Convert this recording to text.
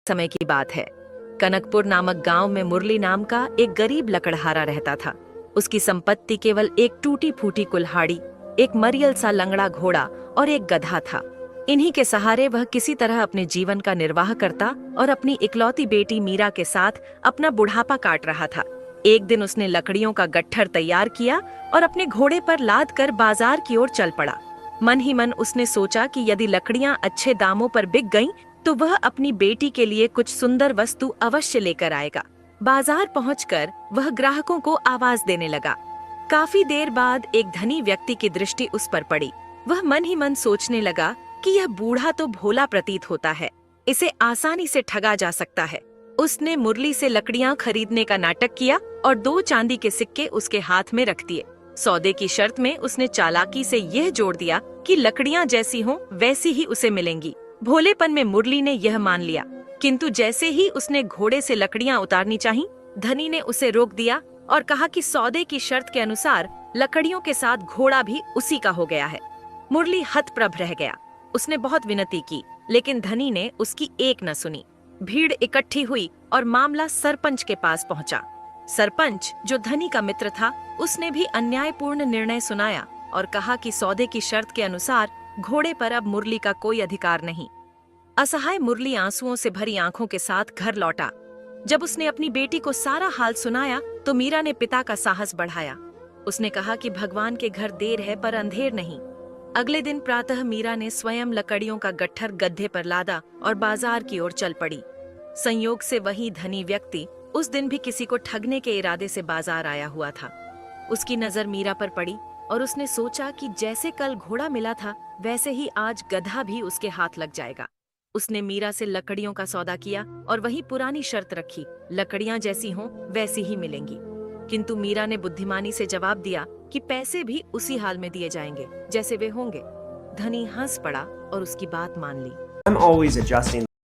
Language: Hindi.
समय की बात है। कनकपुर नामक गांव में मुरली नाम का एक गरीब लकड़हारा रहता था। उसकी संपत्ति केवल एक टूटी फूटी कुल्हाड़ी, एक मरियल सा लंगड़ा घोड़ा और एक गधा था। इन्हीं के सहारे वह किसी तरह अपने जीवन का निर्वाह करता और अपनी इकलौती बेटी मीरा के साथ अपना बुढ़ापा काट रहा था। एक दिन उसने लकड़ियों का गट्ठर तैयार किया और अपने घोड़े पर लाद कर बाजार की ओर चल पड़ा। मन ही मन उसने सोचा कि यदि लकड़ियां अच्छे दामों पर बिक गईं, तो वह अपनी बेटी के लिए कुछ सुंदर वस्तु अवश्य लेकर आएगा। बाजार पहुंचकर वह ग्राहकों को आवाज देने लगा। काफी देर बाद एक धनी व्यक्ति की दृष्टि उस पर पड़ी। वह मन ही मन सोचने लगा कि यह बूढ़ा तो भोला प्रतीत होता है, इसे आसानी से ठगा जा सकता है। उसने मुरली से लकड़ियां खरीदने का नाटक किया और 2 चांदी के सिक्के उसके हाथ में रख दिए। सौदे की शर्त में उसने चालाकी से यह जोड़ दिया कि लकड़ियां जैसी हों वैसी ही उसे मिलेंगी। भोलेपन में मुरली ने यह मान लिया, किंतु जैसे ही उसने घोड़े से लकड़ियां उतारनी चाहीं, धनी ने उसे रोक दिया और कहा कि सौदे की शर्त के अनुसार लकड़ियों के साथ घोड़ा भी उसी का हो गया है। मुरली हतप्रभ रह गया। उसने बहुत विनती की, लेकिन धनी ने उसकी एक न सुनी। भीड़ इकट्ठी हुई और मामला सरपंच के पास पहुंचा। सरपंच, जो धनी का मित्र था, उसने भी अन्यायपूर्ण निर्णय सुनाया और कहा कि सौदे की शर्त के अनुसार घोड़े पर अब मुरली का कोई अधिकार नहीं। असहाय मुरली आंसुओं से भरी आंखों के साथ घर लौटा। जब उसने अपनी बेटी को सारा हाल सुनाया तो मीरा ने पिता का साहस बढ़ाया। उसने कहा कि भगवान के घर देर है पर अंधेर नहीं। अगले दिन प्रातः मीरा ने स्वयं लकड़ियों का गट्ठर गड्ढे पर लादा और बाजार की ओर चल पड़ी। संयोग से वही धनी व्यक्ति उस दिन भी किसी को ठगने के इरादे से बाजार आया हुआ था। उसकी नजर मीरा पर पड़ी और उसने सोचा कि जैसे कल घोड़ा मिला था, वैसे ही आज गधा भी उसके हाथ लग जाएगा। उसने मीरा से लकड़ियों का सौदा किया और वही पुरानी शर्त रखी, लकड़ियां जैसी हों वैसी ही मिलेंगी। किंतु मीरा ने बुद्धिमानी से जवाब दिया कि पैसे भी उसी हाल में दिए जाएंगे जैसे वे होंगे। धनी हंस पड़ा और उसकी बात मान ली। I'm always adjusting